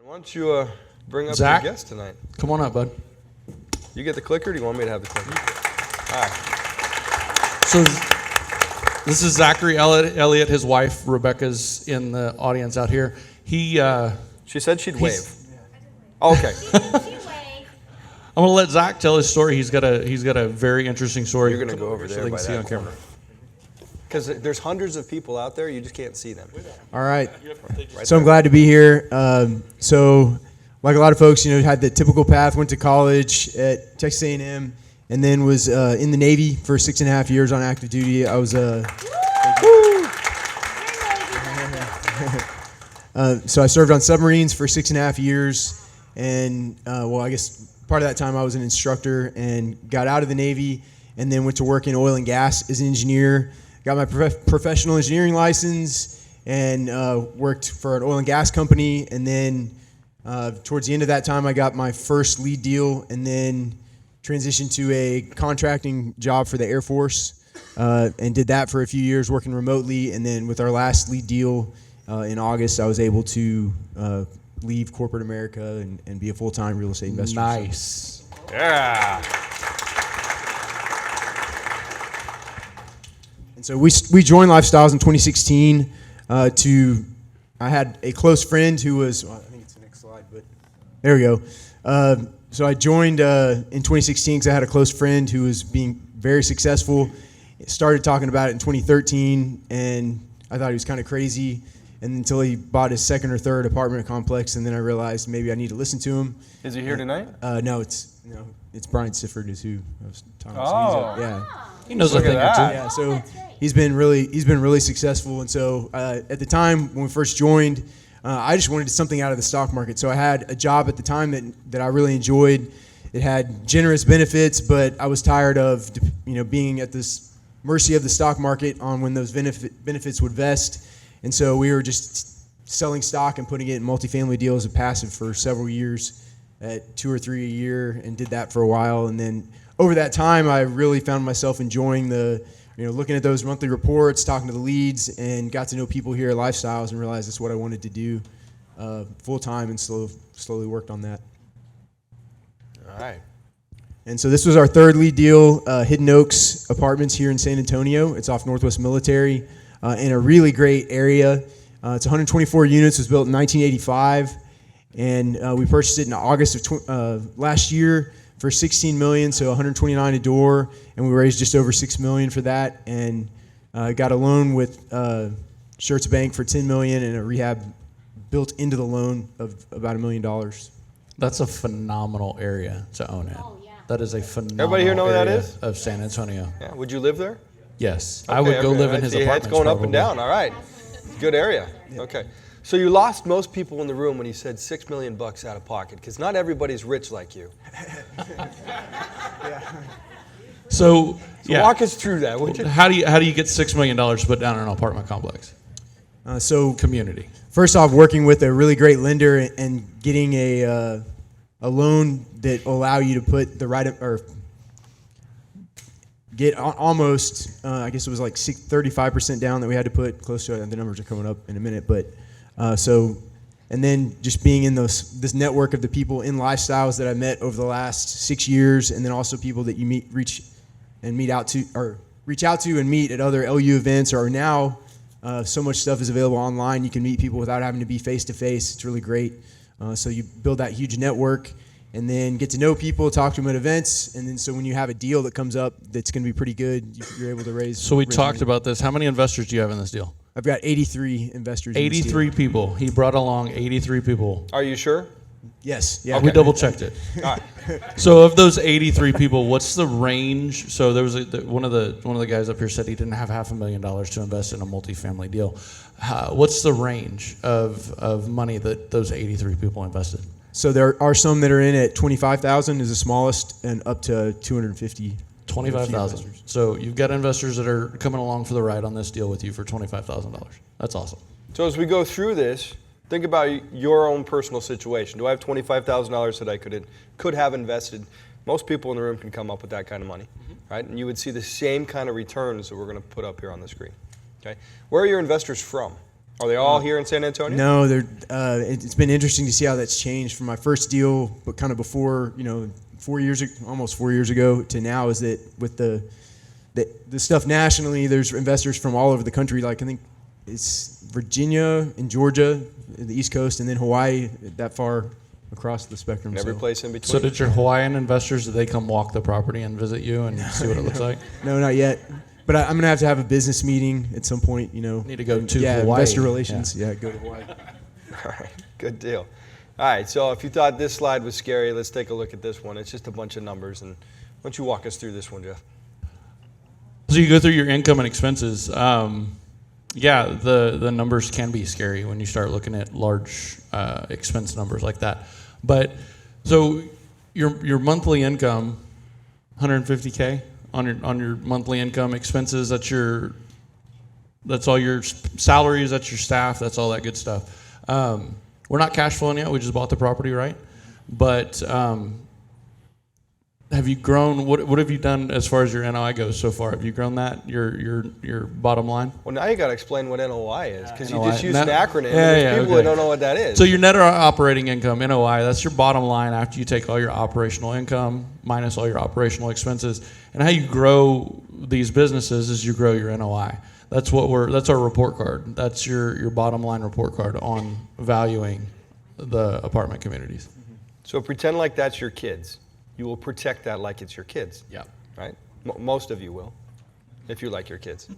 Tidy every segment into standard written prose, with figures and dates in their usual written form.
Why don't you bring up Zach, your guest tonight? Come on up, bud. You get the clicker, or do you want me to have the clicker? All right. So this is Zachary Elliott. His wife, Rebekah's in the audience out here. She said she'd wave. Oh, okay. I'm going to let Zach tell his story. He's got a very interesting story. You're going to go over there so they by can see that on camera. Because there's hundreds of people out there, you just can't see them. All right. Right So I'm glad to be here. So like a lot of folks, had the typical path, went to college at Texas A&M, and then was in the Navy for 6.5 years on active duty. I was so I served on submarines for 6.5 years, and I guess part of that time I was an instructor and got out of the Navy, and then went to work in oil and gas as an engineer. Got my professional engineering license and worked for an oil and gas company, and then towards the end of that time I got my first lead deal, and then transitioned to a contracting job for the Air Force, and did that for a few years working remotely, and then with our last lead deal in August I was able to leave corporate America and be a full-time real estate investor. Nice. Yeah. And so we joined Lifestyles in 2016 I had a close friend who was, I think it's the next slide, but there we go. So I joined in 2016 because I had a close friend who was being very successful. Started talking about it in 2013, and I thought he was kind of crazy, and until he bought his second or third apartment complex, and then I realized maybe I need to listen to him. Is he here tonight? No, it's Brian Sifford is who I was talking to. Oh. So yeah. He knows a thing or two. Yeah, so he's been really successful, and so at the time when we first joined, I just wanted something out of the stock market. So I had a job at the time that I really enjoyed. It had generous benefits, but I was tired of being at this mercy of the stock market on when those benefits would vest, and so we were just selling stock and putting it in multifamily deals as a passive for several years at 2 or 3 a year, and did that for a while, and then over that time, I really found myself enjoying looking at those monthly reports, talking to the leads, and got to know people here at Lifestyles and realized that's what I wanted to do full time, and slowly worked on that. All right. And so this was our third lead deal, Hidden Oaks Apartments here in San Antonio. It's off Northwest Military in a really great area. It's 124 units, was built in 1985, and we purchased it in August of last year for $16 million, so $129 a door, and we raised just over $6 million for that, and got a loan with Schertz Bank for $10 million and a rehab built into the loan of about $1 million. That's a phenomenal area to own in. Oh, yeah. That is a phenomenal Everybody here know where that area is? of San Antonio. Yeah. Would you live there? Yes, Okay, I would go live in his See, apartment. It's going up and down. All right. Good area. Okay. So you lost most people in the room when you said $6 million out of pocket, because not everybody's rich like you. So walk us through that, would you? How do you get $6 million to put down in an apartment complex? So Community. first off, working with a really great lender and getting a loan that will allow you to put the right or get almost I guess it was like 35% down that we had to put, close to it. The numbers are coming up in a minute, but and then just being in this network of the people in Lifestyles that I met over the last 6 years, and then also people that you reach out to and meet at other LU events, or now so much stuff is available online. You can meet people without having to be face to face. It's really great. So you build that huge network, and then get to know people, talk to them at events, and then so when you have a deal that comes up that's going to be pretty good, you're able to raise. So we raise talked money. about this. How many investors do you have in this deal? I've got 83 investors. in this deal. 83 people. He brought along 83 people. Are you sure? Yes. Yeah. We double checked it. All right. So of those 83 people, what's the range? So there was one of the guys up here said he didn't have $500,000 to invest in a multifamily deal. What's the range of money that those 83 people invested? So there are some that are in at 25,000 is the smallest, and up to 250. 25,000. So you've got investors that are coming along for the ride on this deal with you for $25,000. That's awesome. So as we go through this, think about your own personal situation. Do I have $25,000 that I could have invested? Most people in the room can come up with that kind of money, right? And you would see the same kind of returns that we're going to put up here on the screen. Okay. Where are your investors from? Are they all here in San Antonio? No, it's been interesting to see how that's changed from my first deal, but kind of before, almost 4 years ago to now, is that with the stuff nationally, there's investors from all over the country. Like I think it's Virginia and Georgia, the East Coast, and then Hawaii, that far across the spectrum. And every place in between. So did your Hawaiian investors, did they come walk the property and visit you and see what it looks like? No, not yet. But I'm going to have a business meeting at some point, Need to go to yeah, Hawaii. investor relations. Yeah, go to Hawaii. All right, good deal. All right, so if you thought this slide was scary, let's take a look at this one. It's just a bunch of numbers. And why don't you walk us through this one, Jeff? So you go through your income and expenses. The numbers can be scary when you start looking at large expense numbers like that. But so your monthly income, $150K on your monthly income, expenses, that's all your salaries, that's your staff, that's all that good stuff. We're not cash flowing yet. We just bought the property, right? But have you grown? What have you done as far as your NOI goes so far? Have you grown that your bottom line? Well, now you got to explain what NOI is, because you NOI. just used an acronym. Yeah, and there's yeah, people okay. that don't know what that is. So your net operating income, NOI, that's your bottom line after you take all your operational income minus all your operational expenses. And how you grow these businesses is you grow your NOI. That's our report card. That's your bottom line report card on valuing the apartment communities. So pretend like that's your kids. You will protect that like it's your kids. Yeah. Right? Most of you will, if you like your kids.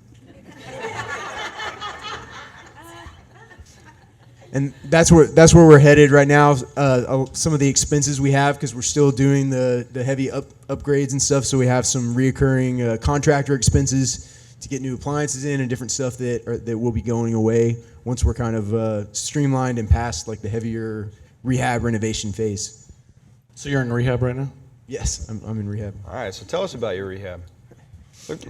And that's where we're headed right now. Some of the expenses we have, because we're still doing the heavy upgrades and stuff, so we have some reoccurring contractor expenses to get new appliances in and different stuff that will be going away once we're kind of streamlined and past like the heavier rehab renovation phase. So you're in rehab right now? Yes, I'm in rehab. All right, so tell us about your rehab.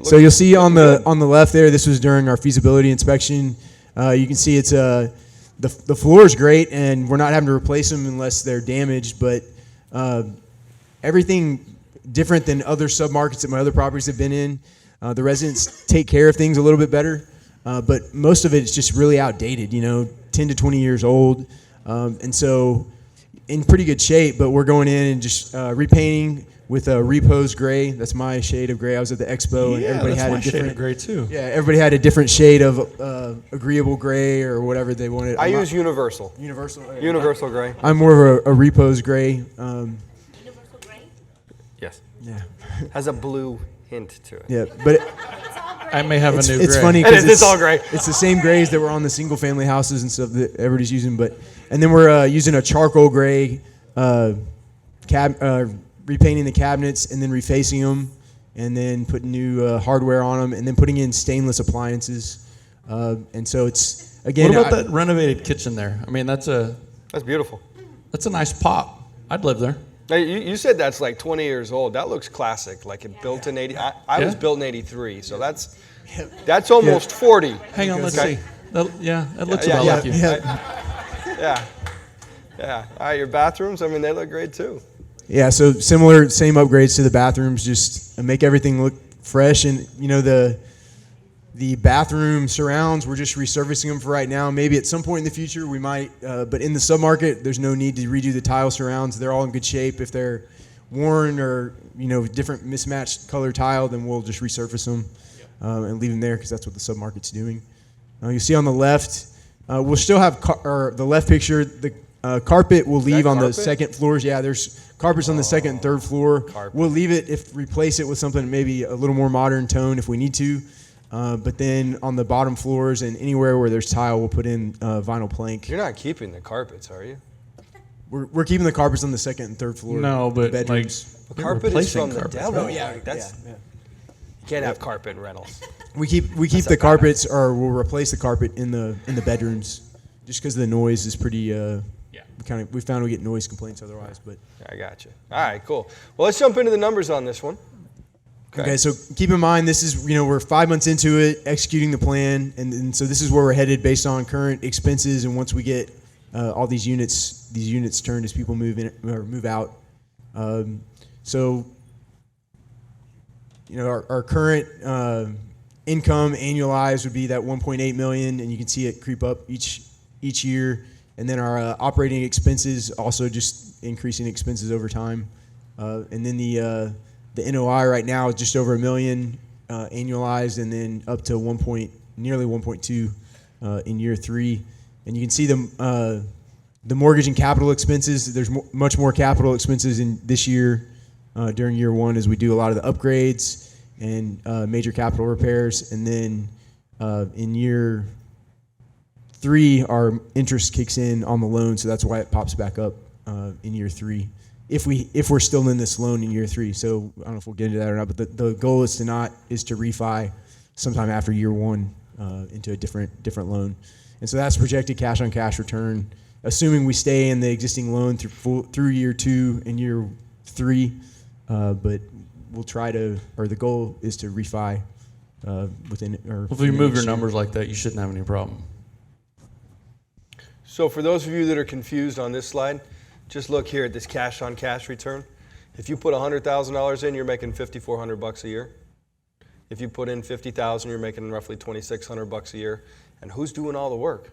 So you'll see on the left there, this was during our feasibility inspection. You can see it's the floor is great, and we're not having to replace them unless they're damaged. But everything different than other submarkets that my other properties have been in. The residents take care of things a little bit better, but most of it is just really outdated. 10 to 20 years old, and so in pretty good shape. But we're going in and just repainting with a repose gray. That's my shade of gray. I was at the expo, and everybody had a different shade of gray too. Yeah, everybody had a different shade of agreeable gray or whatever they wanted. I use universal. Universal. Universal gray. I'm more of a repose gray. Universal gray? Yes. Yeah. Has a blue hint to it. Yeah, but It's all gray. I may have a new gray. it's funny It because is, it's all gray. It's the same grays that were on the single family houses and stuff that everybody's using. And then we're using a charcoal gray, repainting the cabinets and then refacing them, and then putting new hardware on them, and then putting in stainless appliances. And so it's again. What about that renovated kitchen there? I mean, that's beautiful. a nice pop. I'd live there. Now, you said that's like 20 years old. That looks classic, like it built in 80. I was built in 83, so that's almost 40. Hang on, let's Okay. see. It looks Yeah, about yeah, like you. Yeah. Yeah. All right, your bathrooms, I mean, they look great too. Yeah, so same upgrades to the bathrooms, just make everything look fresh. And the bathroom surrounds, we're just resurfacing them for right now. Maybe at some point in the future we might, but in the submarket, there's no need to redo the tile surrounds. They're all in good shape. If they're worn or different mismatched color tile, then we'll just resurface them and leave them there, because that's what the submarket's doing. You see on the left, we'll still have the left picture. The carpet we'll leave on the second floors. Yeah, there's carpets on the second and third floor. We'll leave it, replace it with something maybe a little more modern tone if we need to. But then on the bottom floors and anywhere where there's tile, we'll put in vinyl plank. You're not keeping the carpets, are you? We're keeping the carpets on the second and third floor. No, but bedrooms. The carpet is from the carpets, devil. right? Yeah, You can't have carpet rentals. We keep the carpets, or we'll replace the carpet in the bedrooms, just because the noise is pretty. We found we get noise complaints otherwise, but. I got you. All right, cool. Well, let's jump into the numbers on this one. Okay, so keep in mind, this is, we're 5 months into it, executing the plan, and so this is where we're headed based on current expenses, and once we get all these units turned as people move in or move out. So, our current income annualized would be that 1.8 million, and you can see it creep up each year. And then our operating expenses, also just increasing expenses over time. And then the NOI right now is just over $1 million annualized, and then up to nearly 1.2 in year 3. And you can see the mortgage and capital expenses. There's much more capital expenses in this year during year 1, as we do a lot of the upgrades and major capital repairs. And then in year 3, our interest kicks in on the loan, so that's why it pops back up in year 3. If we're still in this loan in year 3, so I don't know if we'll get into that or not, but the goal is to refi sometime after year 1 into a different loan, and so that's projected cash on cash return, assuming we stay in the existing loan through year 2 and year 3, but we'll try to, or the goal is to refi within. Or if you move your numbers like that, you shouldn't have any problem. So for those of you that are confused on this slide, just look here at this cash on cash return. If you put $100,000 in, you're making $5,400 a year. If you put in $50,000, you're making roughly $2,600 a year. And who's doing all the work?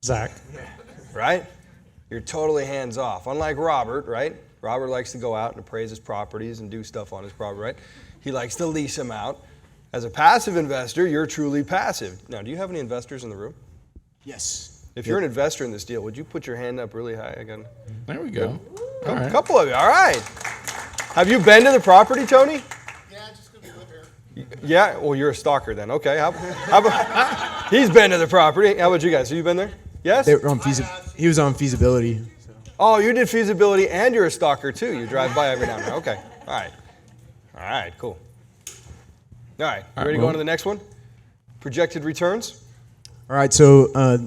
Zach. Right? You're totally hands off. Unlike Robert, right? Robert likes to go out and appraise his properties and do stuff on his property, right? He likes to lease them out. As a passive investor, you're truly passive. Now, do you have any investors in the room? Yes. If you're an investor in this deal, would you put your hand up really high again? There we go. All right. A couple of you. All right. Have you been to the property, Tony? Yeah, just going to live here. Yeah. Well, you're a stalker then. Okay. How about, he's been to the property. How about you guys? Have you been there? Yes? They were on he was on feasibility. So. Oh, you did feasibility and you're a stalker too. You drive by every now and then. Okay. All right. All right. Cool. All right. You ready to go on to the next one? Projected returns? All right. So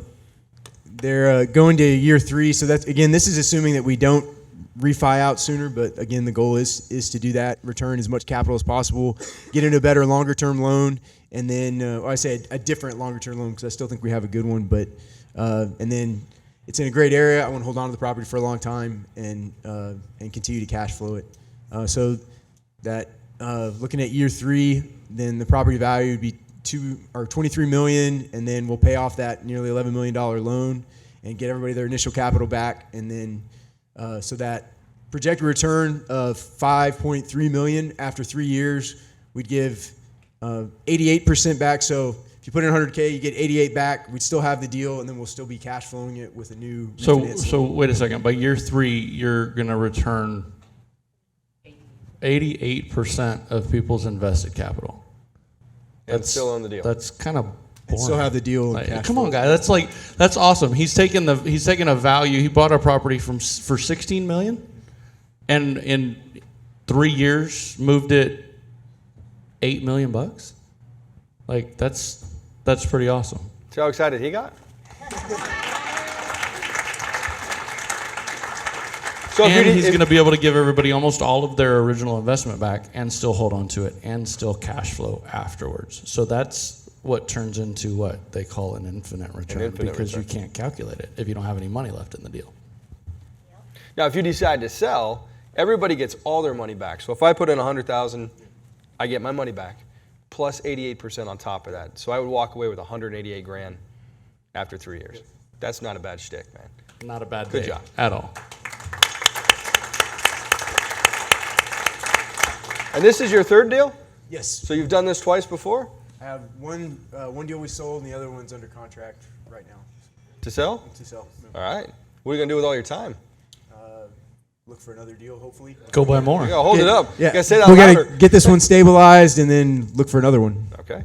they're going to year 3. So that's, again, this is assuming that we don't refi out sooner. But again, the goal is to do that, return as much capital as possible, get into a better longer term loan. And then I say a different longer term loan because I still think we have a good one. But and then it's in a great area. I want to hold on to the property for a long time and continue to cash flow it. So that looking at year 3, then the property value would be $23 million, and then we'll pay off that nearly $11 million loan and get everybody their initial capital back. And then so that projected return of $5.3 million after 3 years, we'd give 88% back. So if you put in $100K, you get 88 back. We'd still have the deal, and then we'll still be cash flowing it with a new refinance. So wait a second. By year 3, you're going to return 88% of people's invested capital. And still on the deal. That's kind of boring. And still have the deal. Like, cash come flow. on, guys. That's awesome. He's taking a value. He bought our property for $16 million, and in 3 years moved it $8 million. Like that's pretty awesome. See how excited he got? So And he's going to be able to give everybody almost all of their original investment back and still hold on to it and still cash flow afterwards. So that's what turns into what they call an infinite return because you can't calculate it if you don't have any money left in the deal. Now, if you decide to sell, everybody gets all their money back. So if I put in $100,000, I get my money back plus 88% on top of that. So I would walk away with $188,000 after 3 years. That's not a bad shtick, man. Not a bad Good day job. at all. And this is your third deal? Yes. So you've done this twice before? I have one deal we sold, and the other one's under contract right now To sell? to sell. All right. What are you going to do with all your time? Look for another deal, hopefully. Go buy more. You gotta hold it up. Yeah. You gotta say that We louder. gotta get this one stabilized and then look for another one. Okay.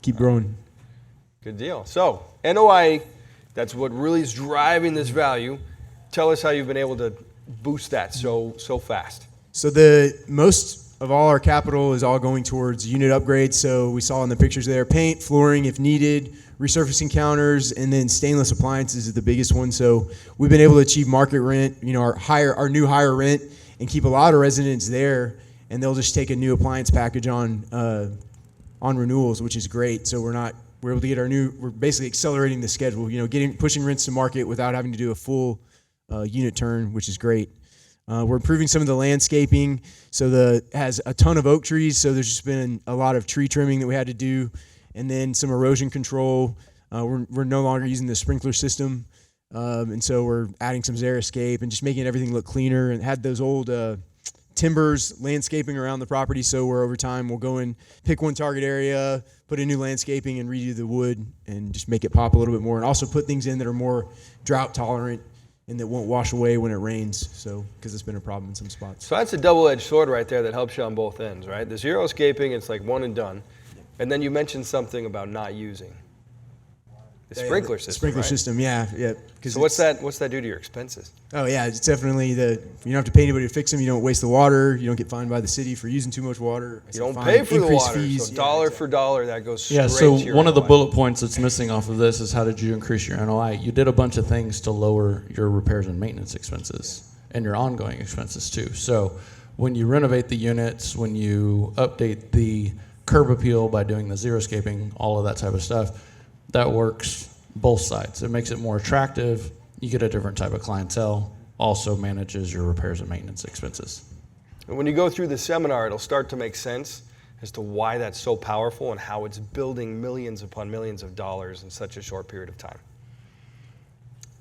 Keep growing. Good deal. So NOI, that's what really is driving this value. Tell us how you've been able to boost that so fast. So the most of all our capital is all going towards unit upgrades. So we saw in the pictures there, paint, flooring if needed, resurfacing counters, and then stainless appliances is the biggest one. So we've been able to achieve market rent, our new higher rent, and keep a lot of residents there, and they'll just take a new appliance package on renewals, which is great. So we're able to get we're basically accelerating the schedule, pushing rents to market without having to do a full unit turn, which is great. We're improving some of the landscaping, so has a ton of oak trees. So there's just been a lot of tree trimming that we had to do, and then some erosion control. We're no longer using the sprinkler system, and so we're adding some xeriscape and just making everything look cleaner. And had those old timbers landscaping around the property, so where over time we'll go and pick one target area, put in new landscaping, and redo the wood and just make it pop a little bit more, and also put things in that are more drought tolerant and that won't wash away when it rains, so because it's been a problem in some spots. So that's a double-edged sword right there that helps you on both ends, right? The xeriscaping, it's like one and done. And then you mentioned something about not using the sprinkler system, Sprinkler right? system, yeah. So what's that do to your expenses? Oh yeah, it's definitely you don't have to pay anybody to fix them. You don't waste the water. You don't get fined by the city for using too much water. You don't pay for the Increased water, fees. so dollar for dollar, that goes straight Yeah, so to your one of the NOI. bullet points that's missing off of this is how did you increase your NOI? You did a bunch of things to lower your repairs and maintenance expenses and your ongoing expenses too. So when you renovate the units, when you update the curb appeal by doing the xeriscaping, all of that type of stuff, that works both sides. It makes it more attractive. You get a different type of clientele. Also manages your repairs and maintenance expenses. And when you go through the seminar, it'll start to make sense as to why that's so powerful and how it's building millions upon millions of dollars in such a short period of time.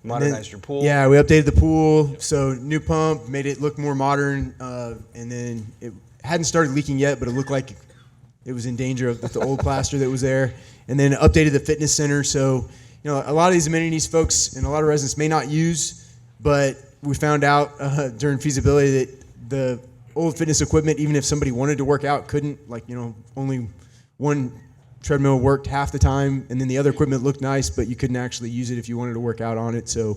Modernized your pool. Yeah, we updated the pool, so new pump, made it look more modern, and then it hadn't started leaking yet, but it looked like it was in danger of the old plaster that was there. And then updated the fitness center, so a lot of these amenities folks and a lot of residents may not use, but we found out during feasibility that the old fitness equipment, even if somebody wanted to work out, couldn't. Only one treadmill worked half the time, and then the other equipment looked nice, but you couldn't actually use it if you wanted to work out on it. So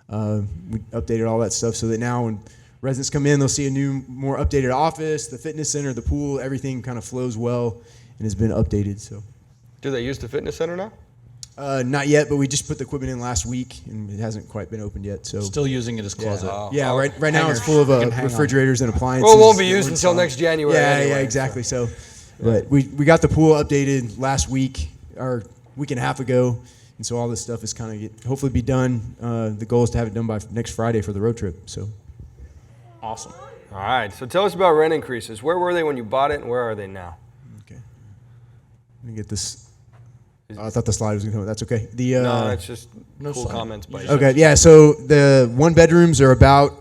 we updated all that stuff so that now when residents come in, they'll see a new, more updated office, the fitness center, the pool, everything kind of flows well and has been updated. So. Do they use the fitness center now? Not yet, but we just put the equipment in last week, and it hasn't quite been opened yet. So Still using it as closet. yeah, right now it's Hangers. full of You can hang on. refrigerators and appliances. Well, it won't be that used we're until installing. next January. Yeah, anyway, exactly. So, but we got the pool updated last week, or week and a half ago, and so all this stuff is kind of hopefully be done. The goal is to have it done by next Friday for the road trip. So, Awesome. All right. So tell us about rent increases. Where were they when you bought it, and where are they now? okay, let me get this. I thought the slide was going to come. That's okay. No, it's just no cool slide. comments by you. Okay, yeah. So the one bedrooms are about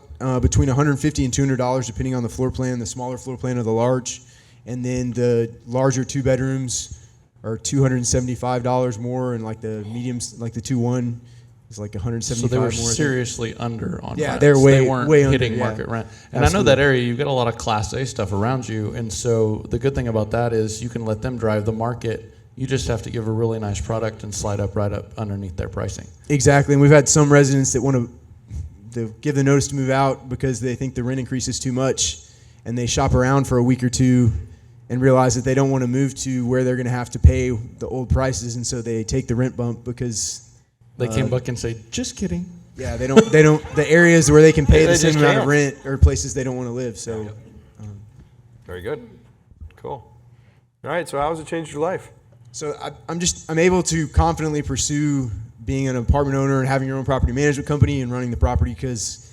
between $150 and $200, depending on the floor plan. The smaller floor plan or the large, and then the larger two bedrooms are $275 more, and like the mediums, like the 2-1, is like $175 So they were more. seriously under on Yeah, rent. they're way- they weren't way under, hitting yeah. market rent. And I know that area, you've got a lot of Class A stuff around you, and so the good thing about that is you can let them drive the market. You just have to give a really nice product and slide up right up underneath their pricing. Exactly, and we've had some residents that want to give the notice to move out because they think the rent increase is too much, and they shop around for a week or two and realize that they don't want to move to where they're going to have to pay the old prices, and so they take the rent bump because They came back and say, just kidding. yeah, they don't the areas where they can pay They the same just amount of can't. rent are places they don't want to live. So Very good. Cool. All right. So how has it changed your life? So I'm able to confidently pursue being an apartment owner and having your own property management company and running the property because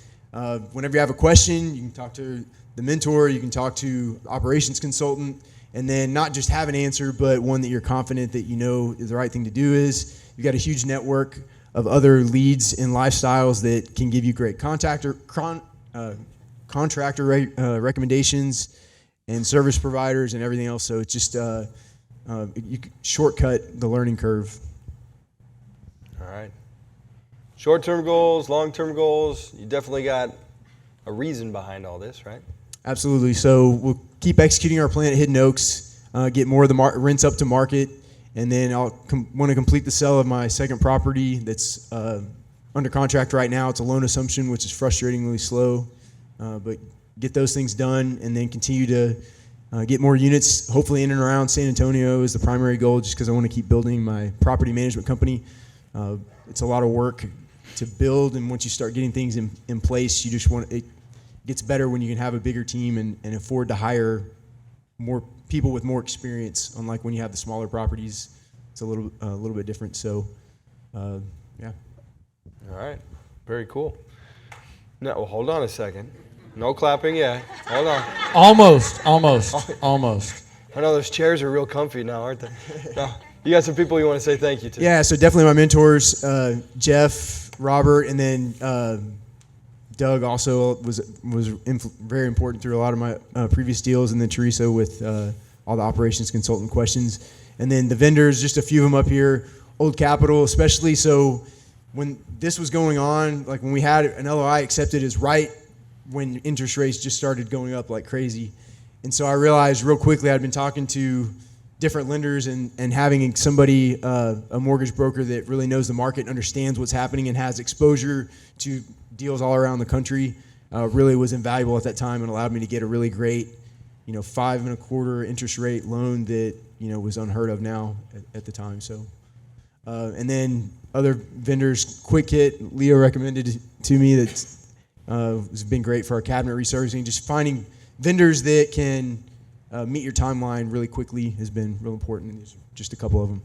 whenever you have a question, you can talk to the mentor, you can talk to the operations consultant, and then not just have an answer, but one that you're confident that you know is the right thing to do is. You've got a huge network of other leads and lifestyles that can give you great contractor recommendations and service providers and everything else. So it's just you can shortcut the learning curve. All right. Short-term goals, long-term goals. You definitely got a reason behind all this, right? Absolutely. So we'll keep executing our plan at Hidden Oaks, get more of the rents up to market, and then I'll want to complete the sale of my second property that's under contract right now. It's a loan assumption, which is frustratingly slow, but get those things done and then continue to get more units, hopefully in and around San Antonio is the primary goal, just because I want to keep building my property management company. It's a lot of work to build, and once you start getting things in place, you just want it gets better when you can have a bigger team and afford to hire more people with more experience. Unlike when you have the smaller properties, it's a little bit different. So, yeah. All right. Very cool. Now, well, hold on a second. No clapping yet. Hold on. Almost. I know those chairs are real comfy now, aren't they? No. You got some people you want to say thank you to? Yeah, so definitely my mentors, Jeff, Robert, and then Doug also was very important through a lot of my previous deals, and then Teresa with all the operations consultant questions. And then the vendors, just a few of them up here, Old Capital especially. So when this was going on, like when we had an LOI accepted, is right when interest rates just started going up like crazy. And so I realized real quickly I'd been talking to different lenders and having somebody, a mortgage broker that really knows the market and understands what's happening and has exposure to deals all around the country really was invaluable at that time and allowed me to get a really great, 5.25% interest rate loan that, was unheard of now at the time. So, and then other vendors, Quick Hit, Leo recommended to me that has been great for our cabinet resurfacing. Just finding vendors that can meet your timeline really quickly has been real important. And these are just a couple of them.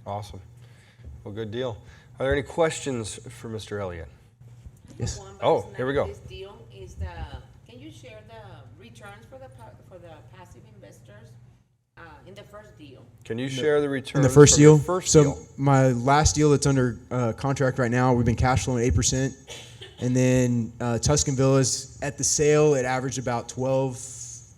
Awesome. Well, good deal. Are there any questions for Mr. Elliott? Yes. Oh, here we go. This deal is can you share the returns for the passive investors in the first deal? Can you share the returns In the first from your deal? First So deal? my last deal that's under contract right now, we've been cash flowing 8%. And then Tuscan Villas, at the sale, it averaged about 12%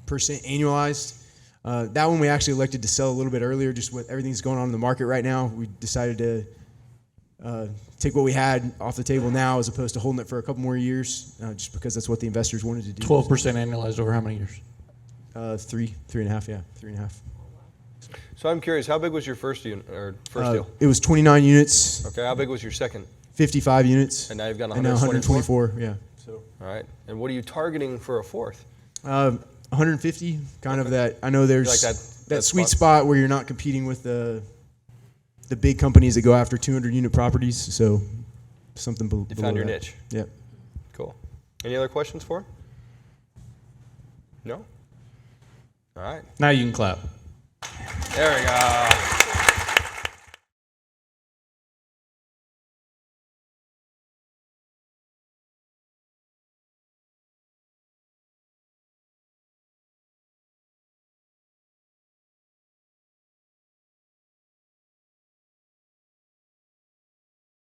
annualized. That one we actually elected to sell a little bit earlier, just with everything that's going on in the market right now. We decided to take what we had off the table now as opposed to holding it for a couple more years, just because that's what the investors wanted to do. 12% annualized over how many years? 3.5, yeah, 3.5. So I'm curious, how big was your first deal? It was 29 units, Okay, how big was your second? 55 units, And now you've got and now 124. Yeah. So All right. And what are you targeting for a fourth? 150, kind of that. I know there's You like that sweet spot? spot where you're not competing with the big companies that go after 200 unit properties. So something below You found your that. niche. Yep. Cool. Any other questions for him? No? All right. Now you can clap. There we go.